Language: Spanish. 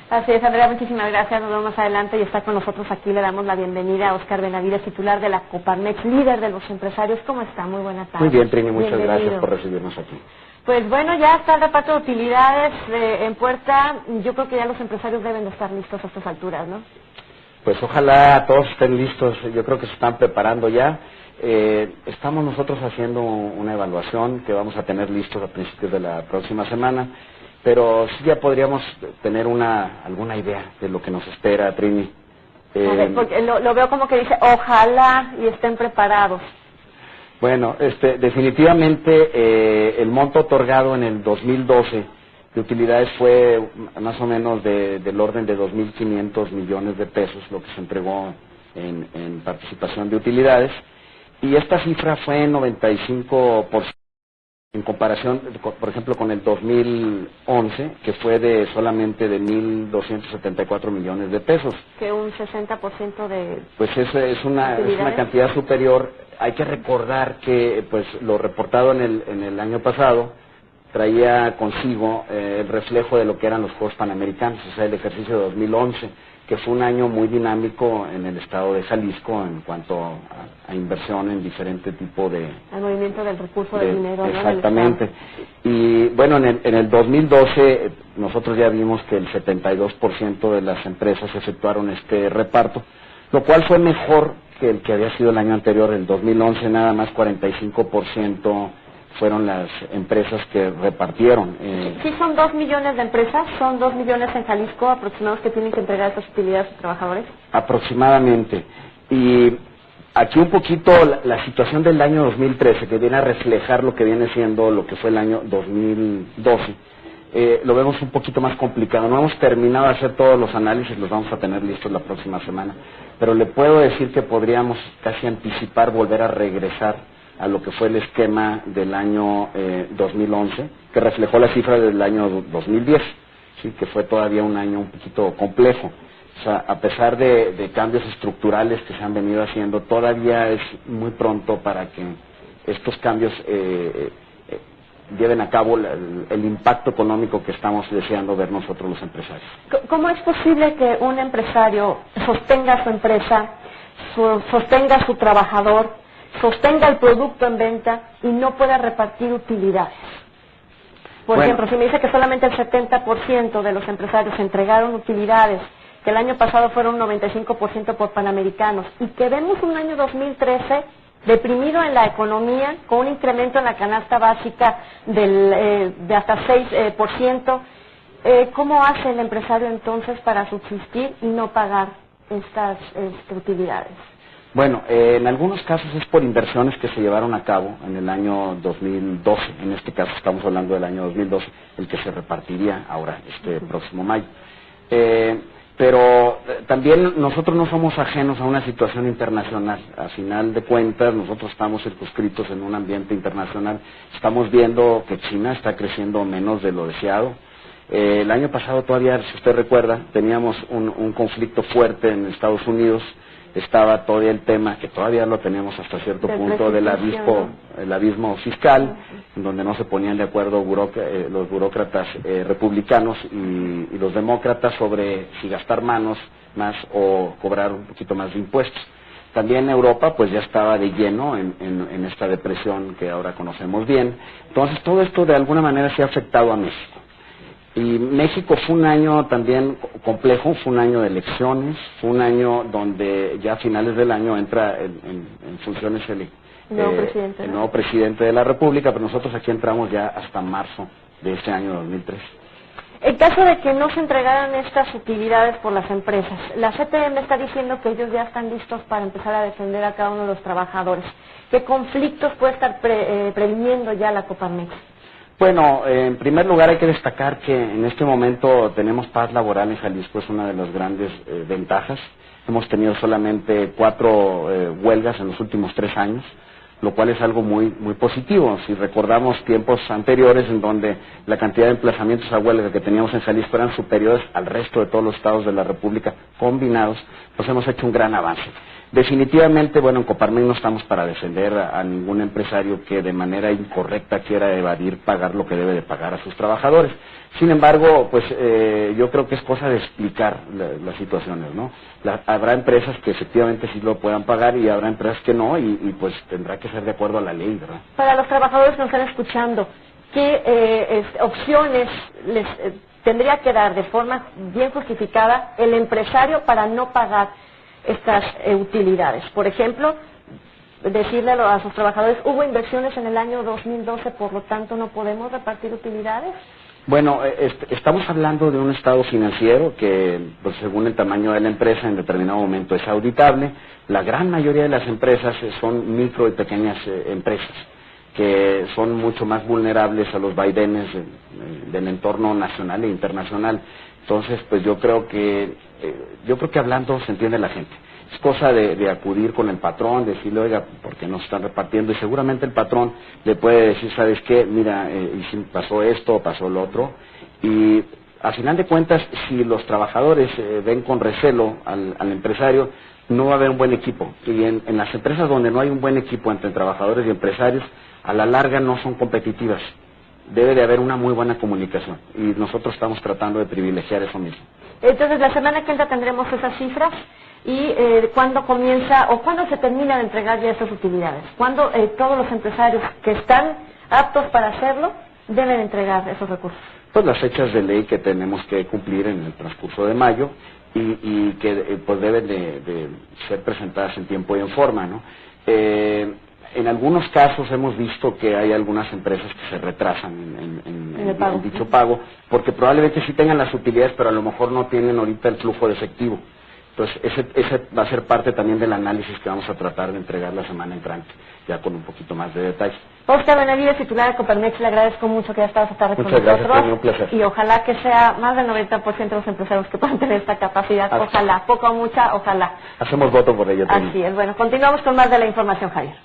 Así es, Andrea, muchísimas gracias, nos vemos más adelante y está con nosotros aquí, le damos la bienvenida a Óscar Benavides, titular de la Coparmex, líder de los empresarios. ¿Cómo está? Muy buenas tardes. Muy bien, Trini, muchas Bienvenido. gracias por recibirnos aquí. Pues bueno, ya está el reparto de utilidades en puerta, yo creo que ya los empresarios deben de estar listos a estas alturas, ¿no? Pues ojalá todos estén listos, yo creo que se están preparando ya. Estamos nosotros haciendo una evaluación que vamos a tener listos a principios de la próxima semana, pero sí ya podríamos tener alguna idea de lo que nos espera, Trini. A ver, porque lo veo como que dice, ojalá y estén preparados. Bueno, definitivamente el monto otorgado en el 2012 de utilidades fue más o menos del orden de 2.500 millones de pesos, lo que se entregó en participación de utilidades, y esta cifra fue 95% en comparación, por ejemplo, con el 2011, que fue solamente de 1.274 millones de pesos. Que un 60% de... Pues es una cantidad superior. Hay que recordar que pues lo reportado en el año pasado traía consigo el reflejo de lo que eran los Juegos Panamericanos, o sea, el ejercicio de 2011, que fue un año muy dinámico en el estado de Jalisco en cuanto a inversión en diferente tipo de... El movimiento del recurso de dinero. Exactamente. Y bueno, en el 2012 nosotros ya vimos que el 72% de las empresas efectuaron este reparto, lo cual fue mejor que el que había sido el año anterior, el 2011 nada más 45% fueron las empresas que repartieron. Sí, son 2 millones de empresas, son 2 millones en Jalisco aproximados que tienen que entregar estas utilidades a sus trabajadores. Aproximadamente. Y aquí un poquito la situación del año 2013, que viene a reflejar lo que viene siendo lo que fue el año 2012, lo vemos un poquito más complicado. No hemos terminado de hacer todos los análisis, los vamos a tener listos la próxima semana, pero le puedo decir que podríamos casi anticipar, volver a regresar a lo que fue el esquema del año 2011, que reflejó la cifra del año 2010, ¿sí? Que fue todavía un año un poquito complejo. O sea, a pesar de cambios estructurales que se han venido haciendo, todavía es muy pronto para que estos cambios lleven a cabo el impacto económico que estamos deseando ver nosotros los empresarios. ¿Cómo es posible que un empresario sostenga su empresa, sostenga su trabajador, sostenga el producto en venta y no pueda repartir utilidades? Por ejemplo, si me dice que solamente el 70% de los empresarios entregaron utilidades, que el año pasado fueron 95% por Panamericanos, y que vemos un año 2013 deprimido en la economía, con un incremento en la canasta básica de hasta 6%, ¿cómo hace el empresario entonces para subsistir y no pagar estas utilidades? Bueno, en algunos casos es por inversiones que se llevaron a cabo en el año 2012, en este caso estamos hablando del año 2012, el que se repartiría ahora, próximo mayo. Pero también nosotros no somos ajenos a una situación internacional. A final de cuentas, nosotros estamos circunscritos en un ambiente internacional. Estamos viendo que China está creciendo menos de lo deseado. El año pasado todavía, si usted recuerda, teníamos un conflicto fuerte en Estados Unidos. Estaba todavía el tema, que todavía lo tenemos hasta cierto punto, del abismo fiscal, en donde no se ponían de acuerdo los burócratas republicanos y los demócratas sobre si gastar más o cobrar un poquito más de impuestos. También Europa pues ya estaba de lleno en esta depresión que ahora conocemos bien. Entonces todo esto de alguna manera se ha afectado a México. Y México fue un año también complejo, fue un año de elecciones, fue un año donde ya a finales del año entra en funciones el nuevo presidente de la República, pero nosotros aquí entramos ya hasta marzo de este año 2003. En caso de que no se entregaran estas utilidades por las empresas, la CTM está diciendo que ellos ya están listos para empezar a defender a cada uno de los trabajadores. ¿Qué conflictos puede estar previniendo ya la Coparmex? Bueno, en primer lugar hay que destacar que en este momento tenemos paz laboral en Jalisco, es una de las grandes ventajas. Hemos tenido solamente 4 huelgas en los últimos 3 años, lo cual es algo muy positivo. Si recordamos tiempos anteriores en donde la cantidad de emplazamientos a huelga que teníamos en Jalisco eran superiores al resto de todos los estados de la República combinados, pues hemos hecho un gran avance. Definitivamente, bueno, en Coparmex no estamos para defender a ningún empresario que de manera incorrecta quiera evadir pagar lo que debe de pagar a sus trabajadores. Sin embargo, pues yo creo que es cosa de explicar las situaciones, ¿no? Habrá empresas que efectivamente sí lo puedan pagar y habrá empresas que no, y pues tendrá que ser de acuerdo a la ley, ¿verdad? Para los trabajadores que nos están escuchando, ¿qué opciones les tendría que dar de forma bien justificada el empresario para no pagar estas utilidades? Por ejemplo, decirle a sus trabajadores, hubo inversiones en el año 2012, por lo tanto no podemos repartir utilidades. Bueno, estamos hablando de un estado financiero que, pues, según el tamaño de la empresa, en determinado momento es auditable. La gran mayoría de las empresas son micro y pequeñas empresas, que son mucho más vulnerables a los vaivenes del entorno nacional e internacional. Entonces, pues yo creo que hablando se entiende la gente. Es cosa de acudir con el patrón, decirle, oiga, ¿por qué no se están repartiendo? Y seguramente el patrón le puede decir, ¿sabes qué? Mira, y si pasó esto o pasó lo otro. Y a final de cuentas, si los trabajadores ven con recelo al empresario, no va a haber un buen equipo. Y en las empresas donde no hay un buen equipo entre trabajadores y empresarios, a la larga no son competitivas. Debe de haber una muy buena comunicación. Y nosotros estamos tratando de privilegiar eso mismo. Entonces, la semana que entra tendremos esas cifras. ¿Y cuándo comienza o cuándo se termina de entregar ya esas utilidades? ¿Cuándo todos los empresarios que están aptos para hacerlo deben entregar esos recursos? Pues las fechas de ley que tenemos que cumplir en el transcurso de mayo y que pues deben de ser presentadas en tiempo y en forma, ¿no? En algunos casos hemos visto que hay algunas empresas que se retrasan en dicho pago, porque probablemente sí tengan las utilidades, pero a lo mejor no tienen ahorita el flujo de efectivo. Entonces, ese va a ser parte también del análisis que vamos a tratar de entregar la semana entrante, ya con un poquito más de detalle. Óscar Benavides, titular de Coparmex, le agradezco mucho que haya estado esta tarde con nosotros. Muchas gracias, un placer. Y ojalá que sea más del 90% de los empresarios que puedan tener esta capacidad. Ojalá, poca o mucha, ojalá. Hacemos voto por ello también. Así es. Bueno, continuamos con más de la información, Javier.